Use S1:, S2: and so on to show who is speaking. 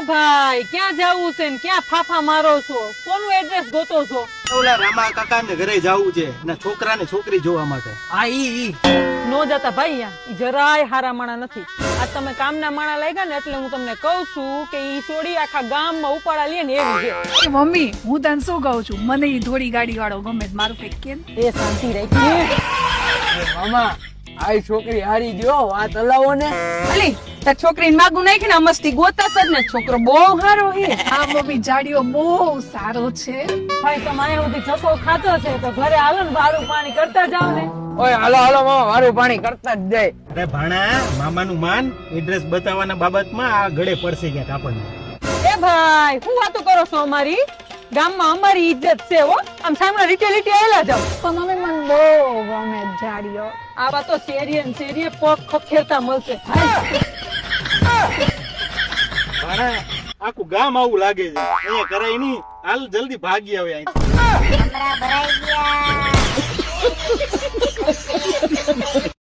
S1: ભાઈ ક્યાં જાવું છે ને ક્યાં ફાફા મારો છો? કોનું એડ્રેસ ગોતો છો?
S2: ઓલા રામા કાકા ને ઘરે જવું છે અને છોકરા ને છોકરી જોવા માટે.
S3: હા ઈ
S1: નો જતા ભાઈ, ઈ જરાય હારા માણા નથી. આ તમે કામના માણા લાગ્યા ને એટલે હું તમને કહું છું કે ઈ સોડી આખા ગામમાં ઉપાડા લે ને એવી છે.
S4: એ મમ્મી હું તને શું કહું છું, મને ઈ થોડી ગાડી વાળો ગમે છે, મારું કઈક કે ને.
S1: એ શાંતિ રાખી.
S3: મામા આ છોકરી હારી ગયો વાત હલાવો ને.
S1: અલી તાર છોકરીને માગું નાખી ને મસ્તી ગોતા જ ને, છોકરો બહુ સારો છે.
S4: આ મમ્મી જાડીઓ બહુ સારો છે.
S1: ભાઈ તમારે સુધી ચકો ખાતો છે તો ઘરે હાલો ને વારું પાણી કરતા જાવ ને.
S3: ઓય હાલો હાલો મામા મારું પાણી કરતા જ જાય.
S2: અરે ભાણા મામાનું માન એડ્રેસ બતાવવાના બાબતમાં આ ગળે પડશે ક્યાંક આપણને.
S1: એ ભાઈ શું વાતો કરો છો? અમારી ગામમાં અમારી ઇજ્જત છે હો. આમ સામે લીટે લીટે આવેલા જાવ.
S4: પણ મમ્મી મને બહુ ગમે છે જાડીઓ.
S1: આવા તો શેરીએ ને શેરીએ પગ ખખેરતા મળશે.
S2: ભાણા આખું ગામ આવું લાગે છે, અહીંયા કરાય નહીં. હાલ જલ્દી ભાગી આવે અહીં.